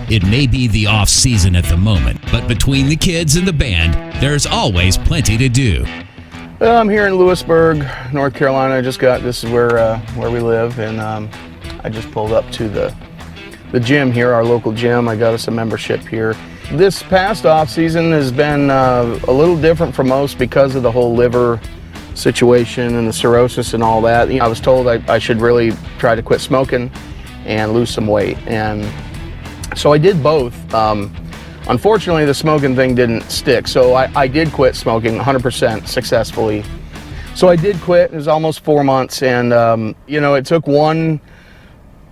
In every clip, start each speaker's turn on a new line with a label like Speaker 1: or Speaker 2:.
Speaker 1: It may be the off season at the moment, but between the kids and the band, there's always plenty to do.
Speaker 2: I'm here in Louisburg, North Carolina. This is where we live, and I just pulled up to the gym here, our local gym. I got us a membership here. This past off season has been a little different for most because of the whole liver situation and the cirrhosis and all that. I was told I should really try to quit smoking and lose some weight, and so I did both. Unfortunately, the smoking thing didn't stick, so I did quit smoking 100% successfully. So I did quit. It was almost 4 months, and it took one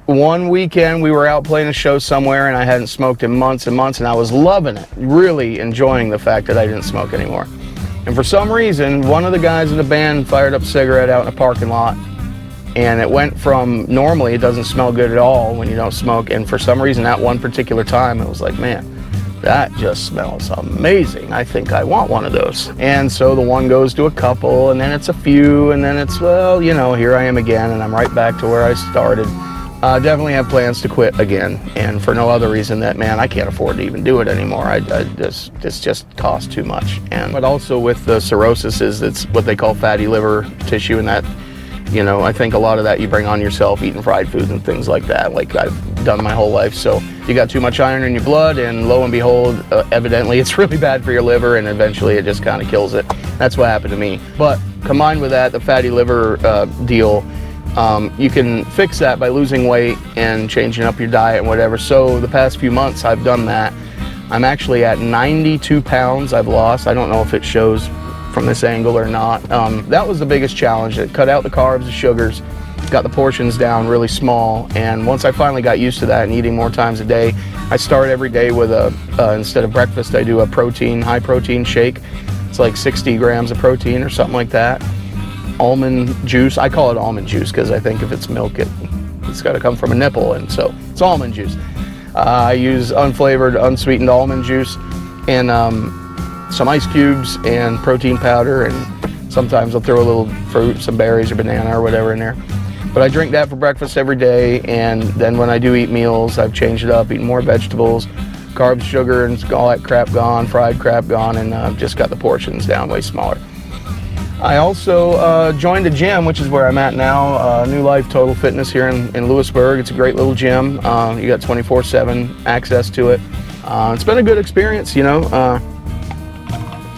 Speaker 2: weekend. We were out playing a show somewhere, and I hadn't smoked in months and months, and I was loving it, really enjoying the fact that I didn't smoke anymore. And for some reason, one of the guys in the band fired up a cigarette out in a parking lot, and it went from normally it doesn't smell good at all when you don't smoke, and for some reason that one particular time it was like, man, that just smells amazing. I think I want one of those. And so the one goes to a couple, and then it's a few, and then it's, well, here I am again, and I'm right back to where I started. Definitely have plans to quit again, and for no other reason that, man, I can't afford to even do it anymore. This just costs too much. But also with the cirrhosis, it's what they call fatty liver tissue, and that, I think a lot of that you bring on yourself eating fried foods and things like that, like I've done my whole life. So you got too much iron in your blood, and lo and behold, evidently it's really bad for your liver, and eventually it just kind of kills it. That's what happened to me. But combined with that, the fatty liver deal, you can fix that by losing weight and changing up your diet and whatever. So the past few months I've done that. I'm actually at 92 pounds I've lost. I don't know if it shows from this angle or not. That was the biggest challenge. It cut out the carbs, the sugars, got the portions down really small, and once I finally got used to that and eating more times a day, I start every day with instead of breakfast, I do a high protein shake. It's like 60 grams of protein or something like that. Almond juice, I call it almond juice because I think if it's milk, it's got to come from a nipple, and so it's almond juice. I use unflavored, unsweetened almond juice, and some ice cubes and protein powder, and sometimes I'll throw a little fruit, some berries or banana or whatever in there. But I drink that for breakfast every day, and then when I do eat meals, I've changed it up, eating more vegetables, carbs, sugar, and all that crap gone, fried crap gone, and just got the portions down way smaller. I also joined a gym, which is where I'm at now, New Life Total Fitness here in Louisburg. It's a great little gym. You got 24/7 access to it. It's been a good experience,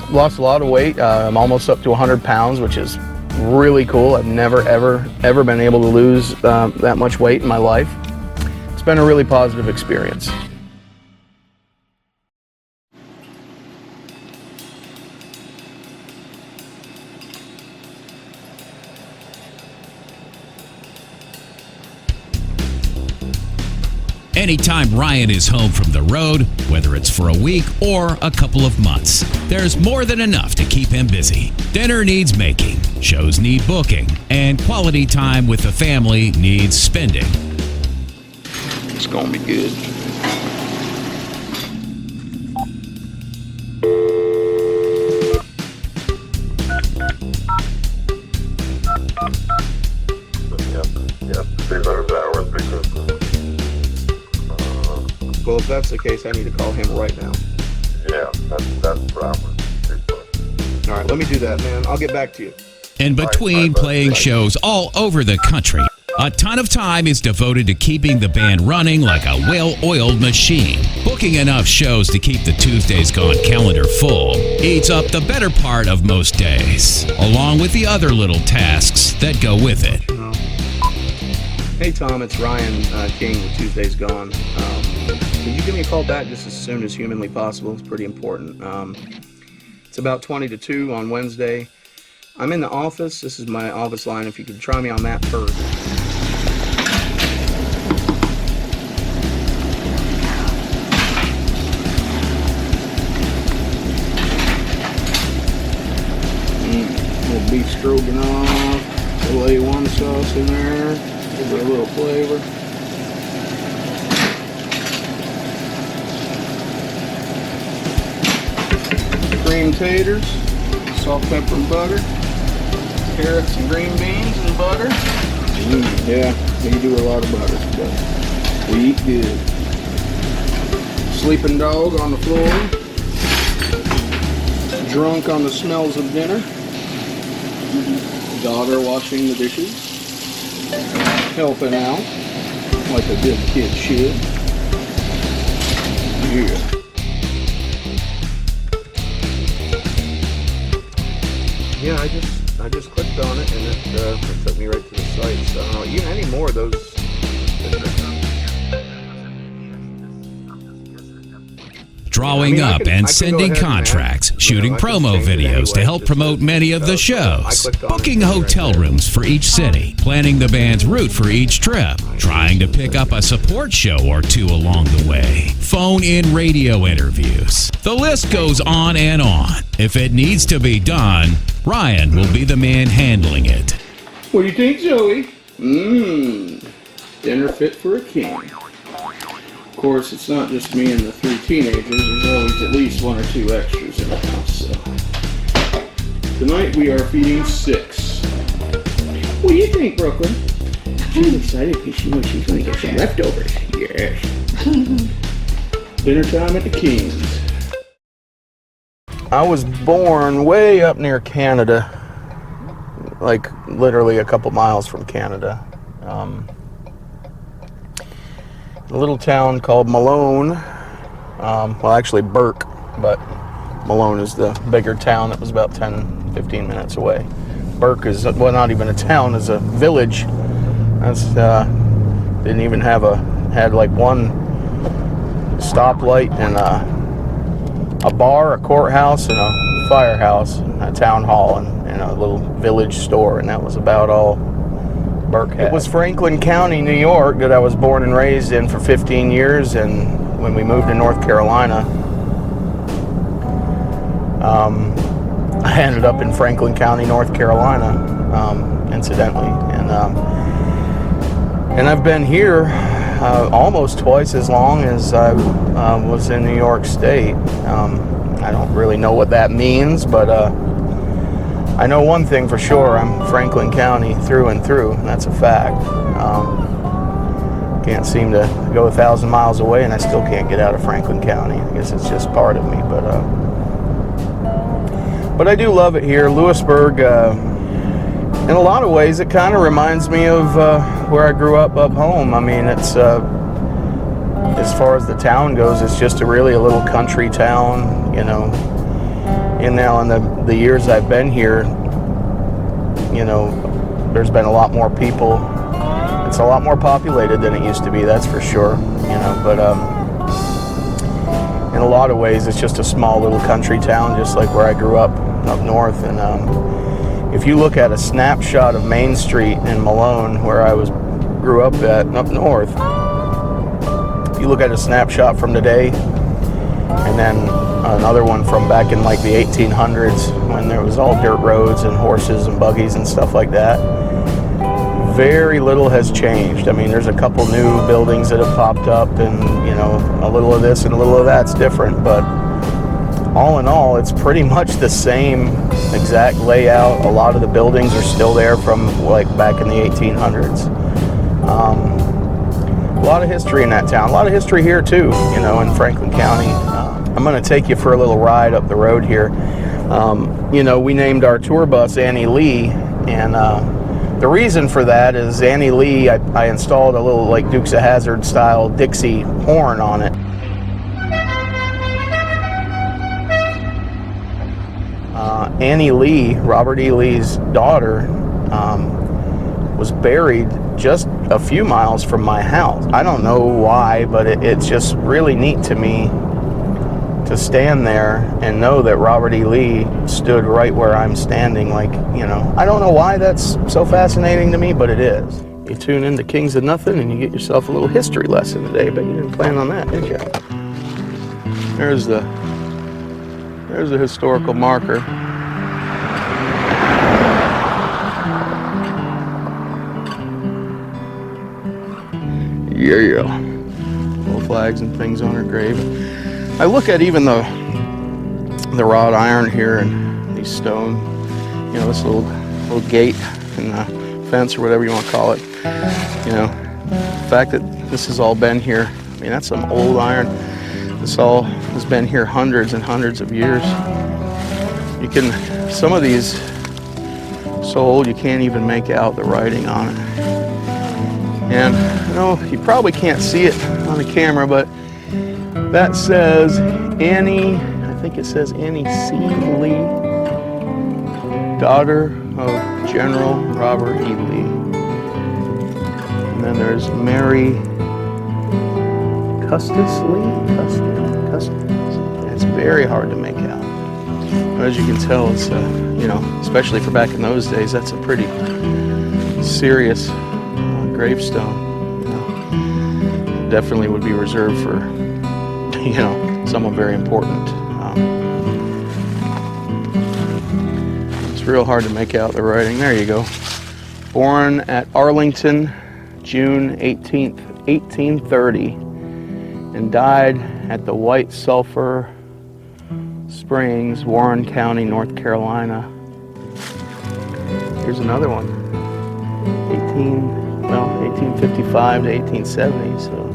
Speaker 2: Lost a lot of weight. I'm almost up to 100 pounds, which is really cool. I've never, ever been able to lose that much weight in my life. It's been a really positive experience.
Speaker 1: Anytime Ryan is home from the road, whether it's for a week or a couple of months, there's more than enough to keep him busy. Dinner needs making, shows need booking, and quality time with the family needs spending.
Speaker 2: It's gonna be good. Well, if that's the case, I need to call him right now.
Speaker 3: Yeah, that's what I was.
Speaker 2: All right, let me do that, man. I'll get back to you.
Speaker 1: In between playing shows all over the country, a ton of time is devoted to keeping the band running like a well-oiled machine. Booking enough shows to keep the Tuesdays Gone calendar full eats up the better part of most days, along with the other little tasks that go with it.
Speaker 2: Hey, Tom, it's Ryan King with Tuesdays Gone. Could you give me a call back just as soon as humanly possible? It's pretty important. It's about 20 to 2 on Wednesday. I'm in the office. This is my office line. If you could try me on that first. Little beef stroganoff, little A1 sauce in there, give it a little flavor. Cream taters, salt, pepper, and butter, carrots and green beans and butter. Yeah, we do a lot of butter, but we eat good. Sleeping dog on the floor. Drunk on the smells of dinner. Daughter washing the dishes. Helping out like a good kid should. Yeah. Yeah, I just clicked on it and it took me right to the site. So I don't know, even any more of those.
Speaker 1: Drawing up and sending contracts, shooting promo videos to help promote many of the shows, booking hotel rooms for each city, planning the band's route for each trip, trying to pick up a support show or two along the way, phone-in radio interviews. The list goes on and on. If it needs to be done, Ryan will be the man handling it.
Speaker 2: What do you think, Zoe? Dinner fit for a king. Of course, it's not just me and the 3 teenagers. There's always at least 1 or 2 extras in the house. So tonight we are feeding 6. What do you think, Brooklyn? She's excited because she knows she's going to get some leftovers. Yes. Dinner time at the King's. I was born way up near Canada, like literally a couple miles from Canada. A little town called Malone, well actually Burke, but Malone is the bigger town that was about 10-15 minutes away. Burke is, well, not even a town, is a village. That's didn't even had like one stoplight and a bar, a courthouse, and a firehouse, and a town hall, and a little village store, and that was about all Burke had. It was Franklin County, New York, that I was born and raised in for 15 years, and when we moved to North Carolina, I ended up in Franklin County, North Carolina, incidentally, and I've been here almost twice as long as I was in New York State. I don't really know what that means, but I know one thing for sure: I'm Franklin County through and through. And that's a fact. Can't seem to go 1,000 miles away, and I still can't get out of Franklin County. I guess it's just part of me, but I do love it here. Louisburg, in a lot of ways, it kind of reminds me of where I grew up home. I mean, it's as far as the town goes, it's just a little country town, you know. And now in the years I've been here, you know, there's been a lot more people. It's a lot more populated than it used to be, that's for sure, you know, but in a lot of ways it's just a small little country town, just like where I grew up north. And if you look at a snapshot of Main Street in Malone, where I grew up up north, if you look at a snapshot from today, and then another one from back in like the 1800s, when there was all dirt roads and horses and buggies and stuff like that, very little has changed. I mean, there's a couple new buildings that have popped up, and you know, a little of this and a little of that's different, but all in all, it's pretty much the same exact layout. A lot of the buildings are still there from like back in the 1800s. A lot of history in that town. A lot of history here too, you know, in Franklin County. I'm going to take you for a little ride up the road here. You know, we named our tour bus Annie Lee, and the reason for that is Annie Lee, I installed a little like Dukes of Hazzard style Dixie horn on it. Annie Lee, Robert E. Lee's daughter, was buried just a few miles from my house. I don't know why, but it's just really neat to me to stand there and know that Robert E. Lee stood right where I'm standing. Like, you know, I don't know why that's so fascinating to me, but it is. You tune in to Kings of Nothing and you get yourself a little history lesson today, but you didn't plan on that, did you? There's the historical marker. Yeah. Little flags and things on her grave. I look at even the wrought iron here and these stone, you know, this little gate and fence or whatever you want to call it. You know, the fact that this has all been here, I mean, that's some old iron. This all has been here hundreds and hundreds of years. You can, some of these so old you can't even make out the writing on it. And you know, you probably can't see it on the camera, but that says Annie, I think it says Annie C. Lee, daughter of General Robert E. Lee. And then there's Mary Custis Lee. Custis. It's very hard to make out. But as you can tell, it's you know, especially for back in those days, that's a pretty serious gravestone. You know, definitely would be reserved for, you know, someone very important. It's real hard to make out the writing. There you go. Born at Arlington, June 18th, 1830, and died at the White Sulphur Springs, Warren County, North Carolina. Here's another one. 1855 to 1870, so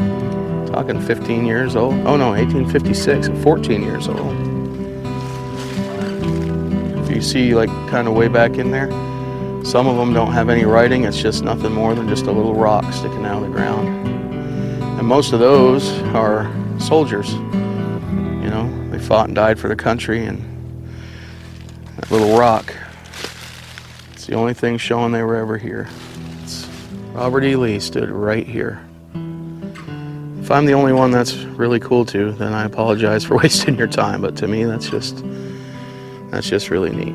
Speaker 2: talking 15 years old. Oh no, 1856, 14 years old. If you see, like, kind of way back in there, some of them don't have any writing. It's just nothing more than just a little rock sticking out of the ground. And most of those are soldiers. You know, they fought and died for the country, and that little rock, it's the only thing showing they were ever here. Robert E. Lee stood right here. If I'm the only one that's really cool to, then I apologize for wasting your time, but to me that's just really neat.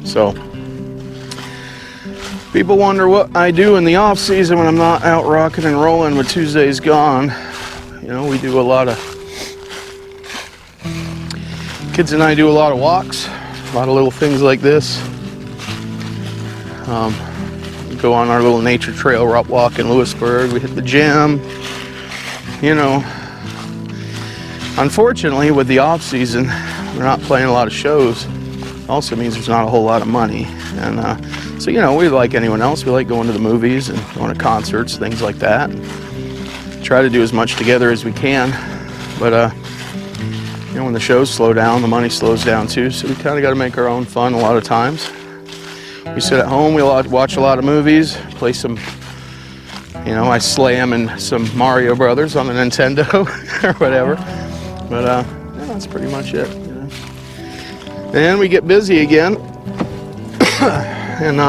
Speaker 2: So, people wonder what I do in the off season when I'm not out rocking and rolling with Tuesdays Gone. You know, we do a lot of, kids and I do a lot of walks, a lot of little things like this. Go on our little nature trail. We're up walking Louisburg. We hit the gym. You know, unfortunately, with the off season, we're not playing a lot of shows. Also means there's not a whole lot of money. And so, you know, we like anyone else. We like going to the movies and going to concerts, things like that. Try to do as much together as we can. But you know, when the shows slow down, the money slows down too. So we kind of got to make our own fun a lot of times. We sit at home, we watch a lot of movies, play some, you know, I slam in some Mario Brothers on the Nintendo or whatever. But yeah, that's pretty much it. You know. Then we get busy again, and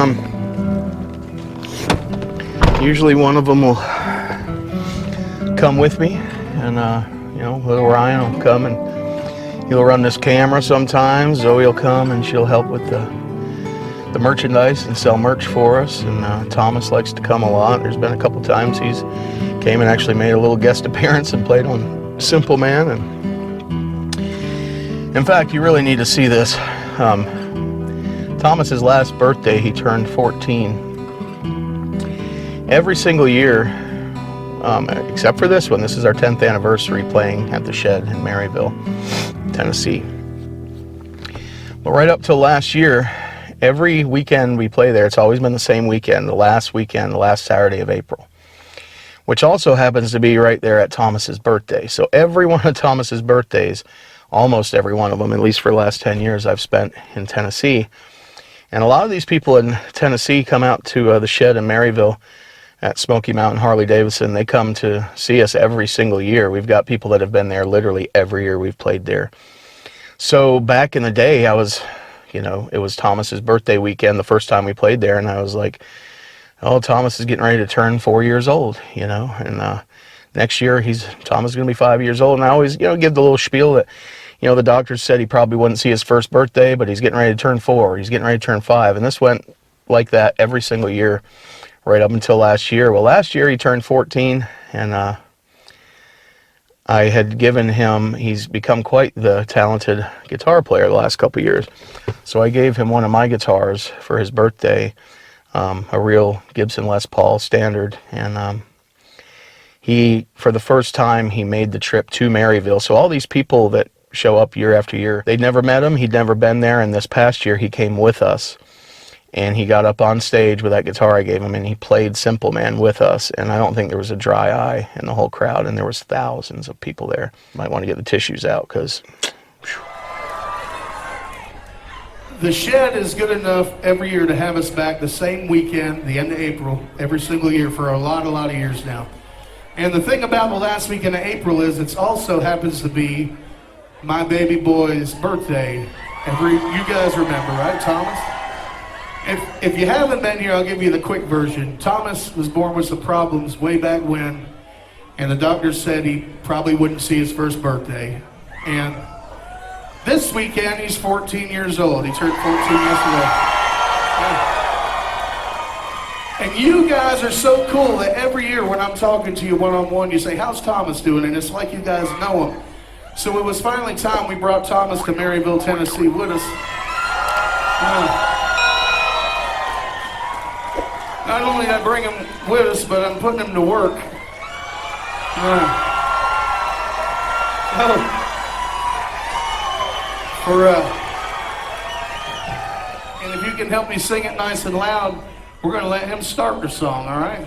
Speaker 2: usually one of them will come with me, and you know, little Ryan will come and he'll run this camera sometimes. Zoe will come and she'll help with the merchandise and sell merch for us, and Thomas likes to come a lot. There's been a couple times he's came and actually made a little guest appearance and played on Simple Man. And in fact, you really need to see this. Thomas's last birthday, he turned 14. Every single year, except for this one, this is our 10th anniversary playing at the Shed in Maryville, Tennessee. But right up till last year, every weekend we play there, it's always been the same weekend, the last Saturday of April, which also happens to be right there at Thomas's birthday. So every one of Thomas's birthdays, almost every one of them, at least for the last 10 years, I've spent in Tennessee. And a lot of these people in Tennessee come out to the Shed in Maryville at Smoky Mountain Harley Davidson. They come to see us every single year. We've got people that have been there literally every year we've played there. So back in the day, I was, you know, it was Thomas's birthday weekend the first time we played there, and I was like, oh, Thomas is getting ready to turn 4 years old, you know, and next year Thomas is going to be 5 years old. And I always, you know, give the little spiel that, you know, the doctors said he probably wouldn't see his first birthday, but he's getting ready to turn 4, he's getting ready to turn 5. And this went like that every single year right up until last year. Well, last year he turned 14, and I had given him, he's become quite the talented guitar player the last couple of years. So I gave him one of my guitars for his birthday, a real Gibson Les Paul standard. And he, for the first time, he made the trip to Maryville. So all these people that show up year after year, they'd never met him, he'd never been there. And this past year he came with us. And he got up on stage with that guitar I gave him, and he played Simple Man with us. And I don't think there was a dry eye in the whole crowd, and there was thousands of people there. Might want to get the tissues out, because...
Speaker 4: The Shed is good enough every year to have us back the same weekend, the end of April, every single year for a lot of years now. And the thing about the last weekend of April is it also happens to be my baby boy's birthday. You guys remember, right, Thomas? If you haven't been here, I'll give you the quick version. Thomas was born with some problems way back when, and the doctor said he probably wouldn't see his first birthday. And this weekend, he's 14 years old. He turned 14 yesterday. Yeah. And you guys are so cool that every year when I'm talking to you one-on-one, you say, how's Thomas doing? And it's like you guys know him. So it was finally time we brought Thomas to Maryville, Tennessee with us. Not only did I bring him with us, but I'm putting him to work. And if you can help me sing it nice and loud, we're going to let him start the song, all right?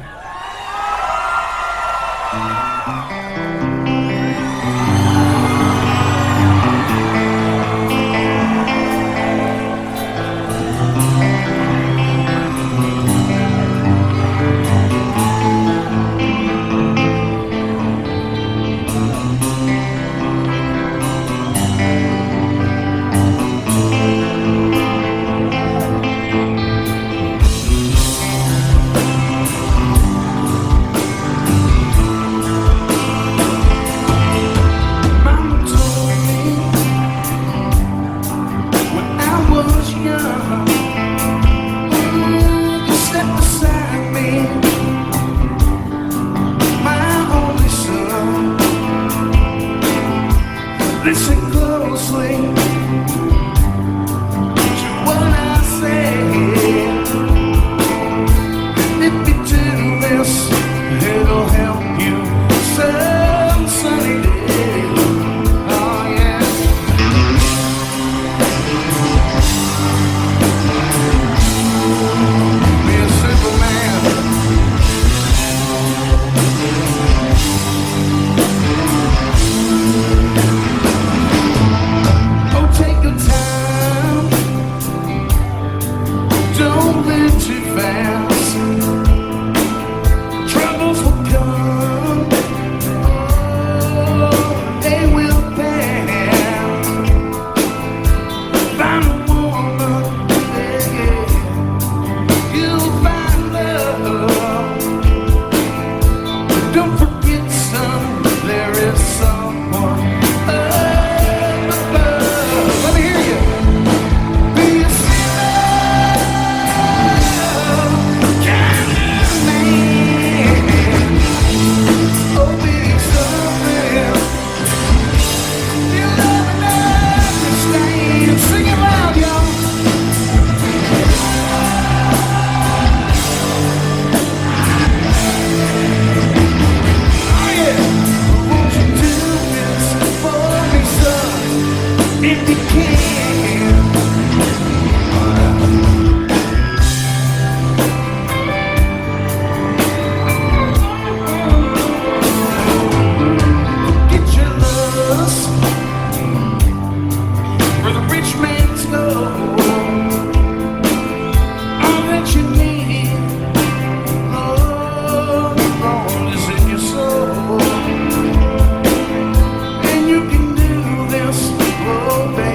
Speaker 4: Oh, baby.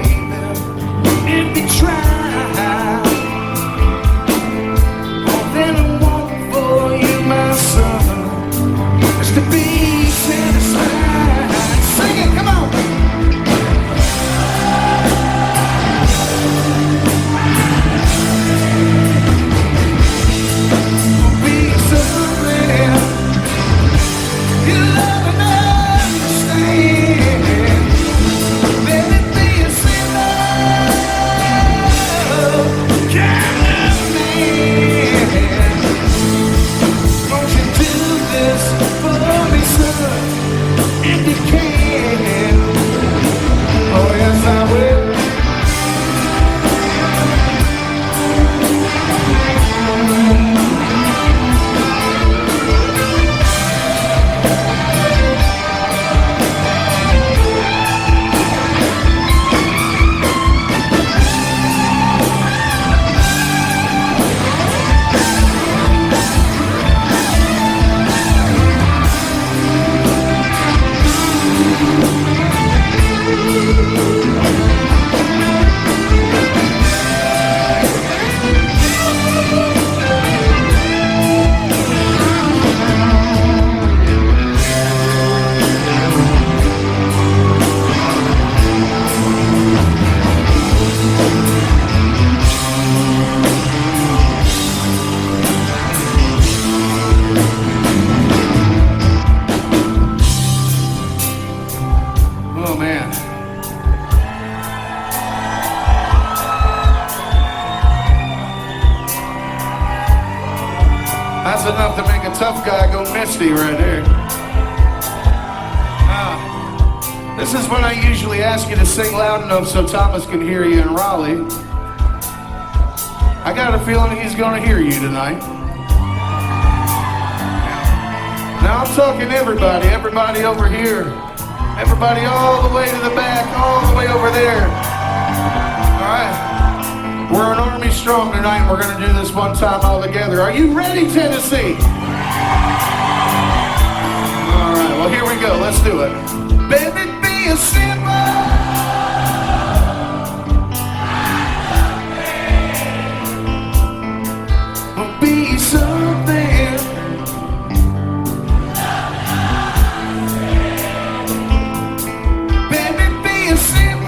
Speaker 4: That's enough to make a tough guy go misty right there. This is when I usually ask you to sing loud enough so Thomas can hear you in Raleigh. I got a feeling he's gonna hear you tonight. Now I'm talking everybody over here, everybody all the way to the back, all the way over there. All right, we're an army strong tonight, and we're gonna do this one time all together. Are you ready, Tennessee? All right, well here we go, let's do it. Baby, be a symbol. Be something. Baby, be a symbol.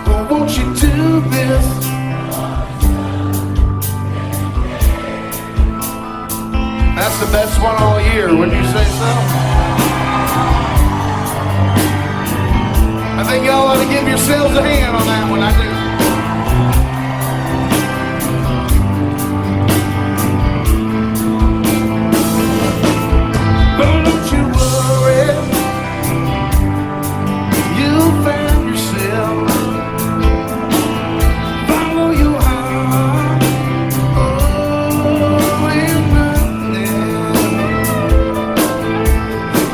Speaker 4: Well, won't you do this? That's the best one all year, wouldn't you say so? I think y'all ought to give yourselves a hand on that one, I do. But don't you worry, you'll find yourself. Follow your heart. Oh, and nothing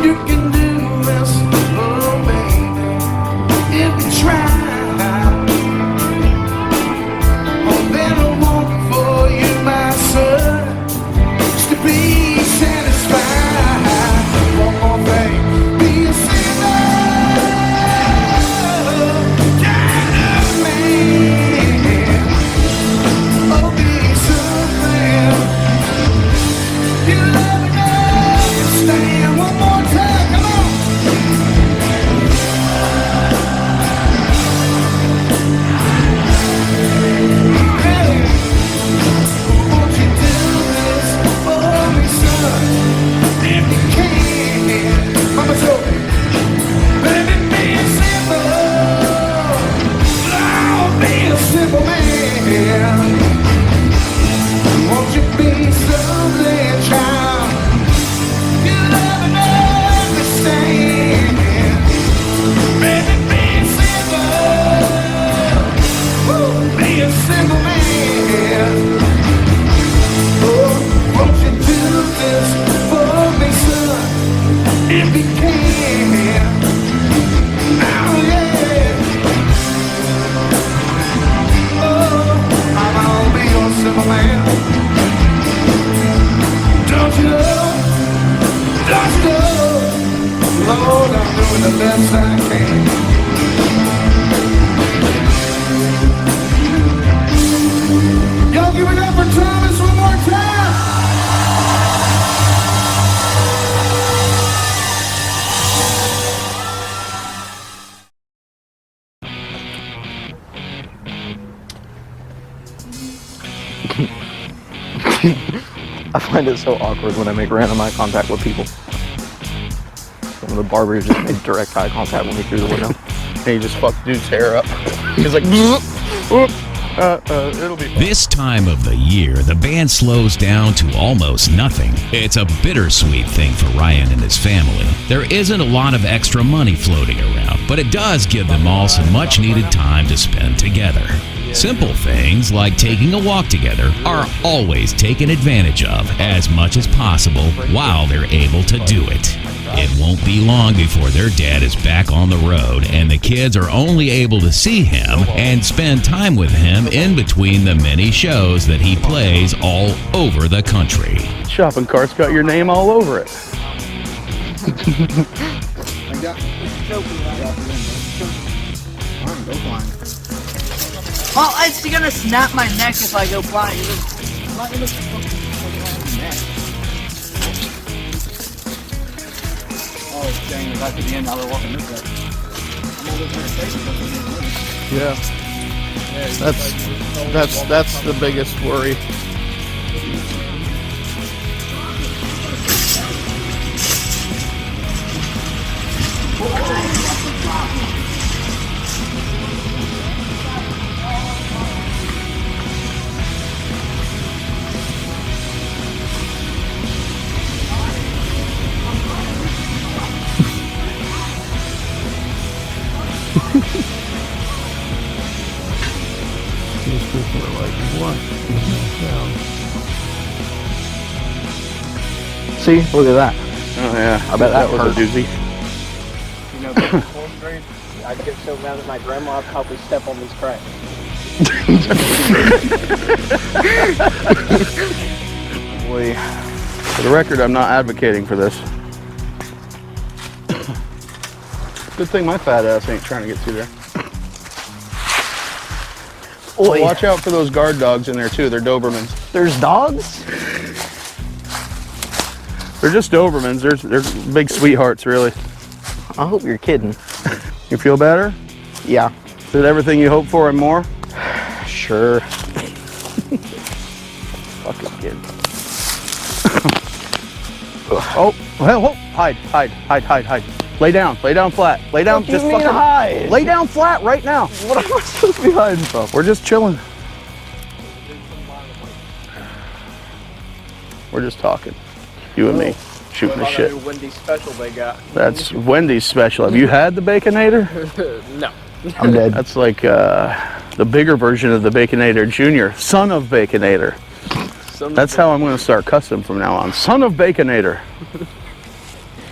Speaker 4: you can do this, oh baby. If you try, oh, then I want for you, my son, just to be satisfied. One more thing, be a sinner, kind of man. Oh, be something you love and understand. One more time, come on. Won't you do this for me, son? If you can, Mama told me, baby, be a simple, I'll be a simple man. Won't you be something, child? You love and understand. Baby, be simple. Be a simple man. Oh, won't you do this for me, son? If you can. Oh, yeah. Oh, I'll be your simple man. Don't you know? Don't you know? Lord, I'm doing the best I can. Y'all give it up for Thomas one more time.
Speaker 2: I find it so awkward when I make random eye contact with people. Some of the barbers just made direct eye contact with me through the window. And he just fucked dude's hair up. He's like, it'll be fun.
Speaker 1: This time of the year, the band slows down to almost nothing. It's a bittersweet thing for Ryan and his family. There isn't a lot of extra money floating around, but it does give them all some much-needed time to spend together. Simple things like taking a walk together are always taken advantage of as much as possible while they're able to do it. It won't be long before their dad is back on the road and the kids are only able to see him and spend time with him in between the many shows that he plays all over the country.
Speaker 2: Shopping cart's got your name all over it.
Speaker 5: Well, it's gonna snap my neck if I go blind. Oh, dang, we're back to the end. Now they're walking this way.
Speaker 2: Yeah. That's the biggest worry. What? See, look at that. Oh yeah, I bet that was a doozy.
Speaker 6: You know, the fourth grade, I'd get so mad at my grandma, I'd probably step on these cracks.
Speaker 2: Boy, for the record, I'm not advocating for this. Good thing my fat ass ain't trying to get through there. Oh, watch out for those guard dogs in there too. They're Dobermans.
Speaker 6: There's dogs?
Speaker 2: They're just Dobermans. They're big sweethearts, really.
Speaker 6: I hope you're kidding.
Speaker 2: You feel better?
Speaker 6: Yeah.
Speaker 2: Is it everything you hoped for and more?
Speaker 6: Sure.
Speaker 2: Fucking kid. Oh, whoa, hide. Lay down flat. Lay down,
Speaker 6: What do you mean hide?
Speaker 2: Lay down flat right now.
Speaker 6: What am I supposed to be hiding from?
Speaker 2: We're just chilling. We're just talking. You and me, shooting the shit.
Speaker 6: Wendy's special they got.
Speaker 2: That's Wendy's special. Have you had the Baconator?
Speaker 6: No.
Speaker 2: I'm dead. That's like the bigger version of the Baconator Junior, son of Baconator. That's how I'm going to start custom from now on. Son of Baconator.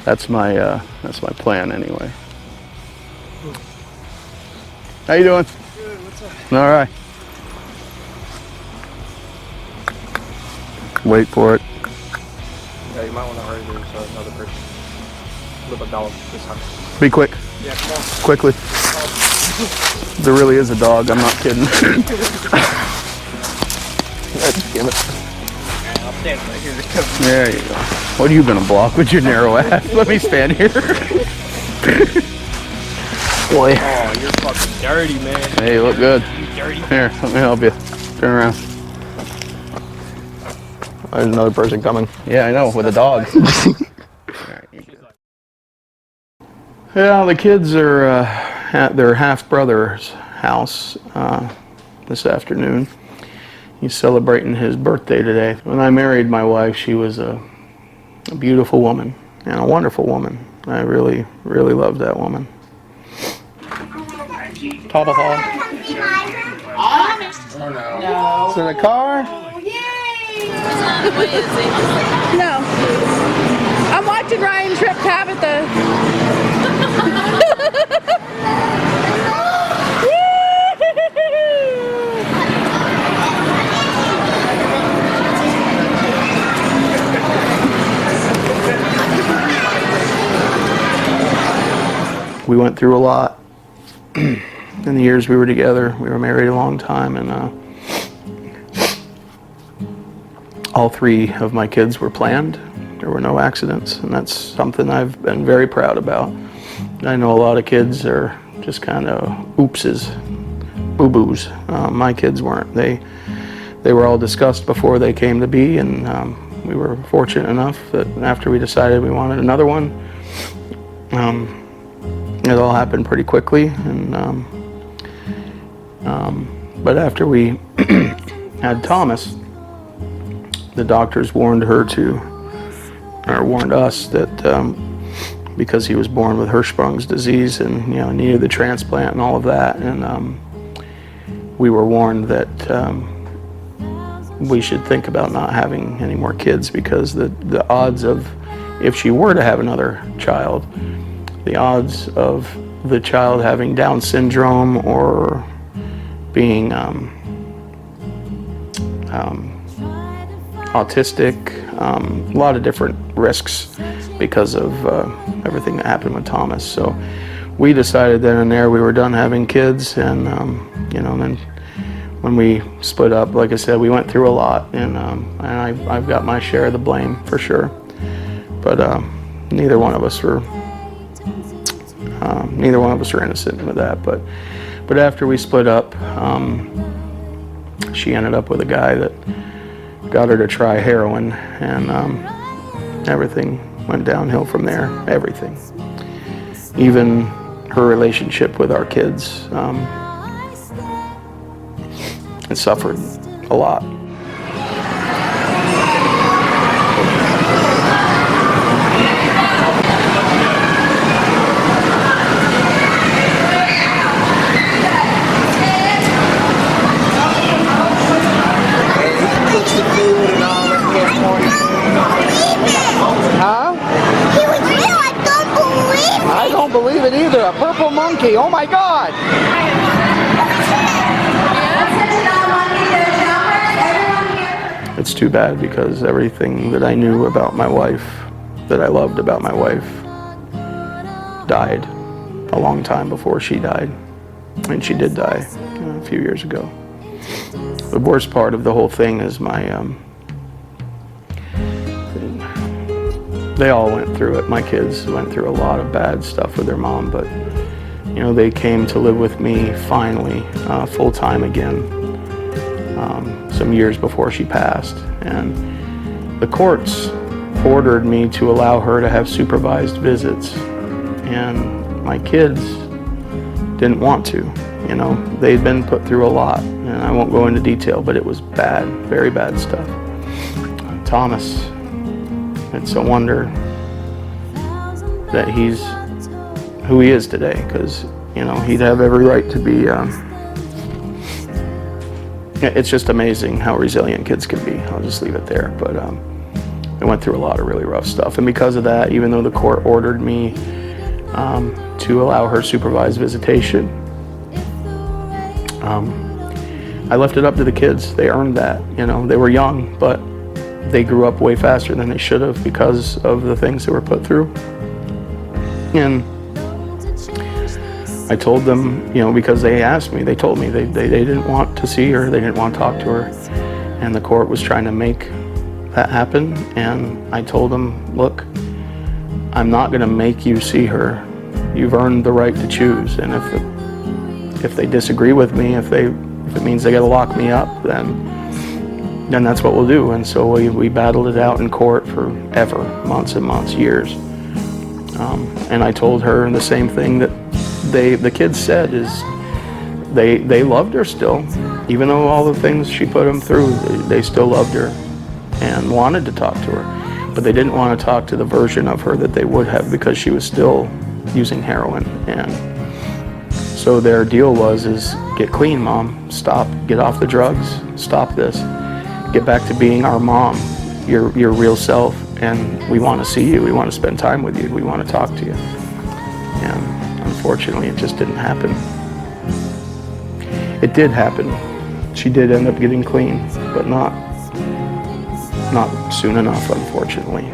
Speaker 2: That's my plan anyway. How you doing?
Speaker 6: Good, what's up?
Speaker 2: All right. Wait for it.
Speaker 6: Yeah, you might want to hurry there so another person. Little dog this time.
Speaker 2: Be quick.
Speaker 6: Yeah, come on.
Speaker 2: Quickly. There really is a dog. I'm not kidding.
Speaker 6: Damn it. I'll stand right here.
Speaker 2: There you go. What are you gonna block with your narrow ass? Let me stand here.
Speaker 6: Boy. Oh, you're fucking dirty, man.
Speaker 2: Hey, you look good.
Speaker 6: You dirty.
Speaker 2: Here, let me help you. Turn around.
Speaker 6: There's another person coming.
Speaker 2: Yeah, I know, with a dog. Yeah, the kids are at their half-brother's house this afternoon. He's celebrating his birthday today. When I married my wife, she was a beautiful woman and a wonderful woman. I really, really loved that woman. Tabitha.
Speaker 7: No.
Speaker 2: It's in the car?
Speaker 7: No. I'm watching Ryan trip Tabitha.
Speaker 2: We went through a lot in the years we were together. We were married a long time, and all three of my kids were planned. There were no accidents, and that's something I've been very proud about. I know a lot of kids are just kind of oopses, boo-boos. My kids weren't. They were all discussed before they came to be, and we were fortunate enough that after we decided we wanted another one, it all happened pretty quickly. And but after we had Thomas, the doctors warned us that because he was born with Hirschsprung's disease and needed the transplant and all of that, and we were warned that we should think about not having any more kids, because the odds of, if she were to have another child, the odds of the child having Down syndrome or being autistic, a lot of different risks because of everything that happened with Thomas. So we decided then and there we were done having kids, and then when we split up, like I said, we went through a lot, and I've got my share of the blame for sure. But neither one of us were innocent with that. But after we split up, she ended up with a guy that got her to try heroin, and everything went downhill from there. Everything, even her relationship with our kids, it suffered a lot. believe it either. A purple monkey. Oh my God. It's too bad because everything that I knew about my wife, that I loved about my wife, died a long time before she died. And she did die a few years ago. The worst part of the whole thing is they all went through it. My kids went through a lot of bad stuff with their mom, but you know, they came to live with me finally, full time again, some years before she passed. And the courts ordered me to allow her to have supervised visits, and my kids didn't want to. You know, they'd been put through a lot, and I won't go into detail, but it was bad, very bad stuff. Thomas, it's a wonder that he's who he is today, because, you know, he'd have every right to be, it's just amazing how resilient kids can be. I'll just leave it there. But I went through a lot of really rough stuff, and because of that, even though the court ordered me to allow her supervised visitation, I left it up to the kids. They earned that. You know, they were young, but they grew up way faster than they should have because of the things they were put through. And I told them, you know, because they asked me, they told me they didn't want to see her, they didn't want to talk to her, and the court was trying to make that happen. And I told them, look, I'm not going to make you see her. You've earned the right to choose, and if they disagree with me, if it means they got to lock me up, then that's what we'll do. And so we battled it out in court forever, months and months, years. And I told her the same thing that the kids said, is they loved her still, even though all the things she put them through. They still loved her and wanted to talk to her, but they didn't want to talk to the version of her that they would have, because she was still using heroin. And so their deal is get clean, Mom. Stop. Get off the drugs. Stop this. Get back to being our mom, your real self, and we want to see you. We want to spend time with you. We want to talk to you. And unfortunately, it just didn't happen. It did happen. She did end up getting clean, but not soon enough, unfortunately.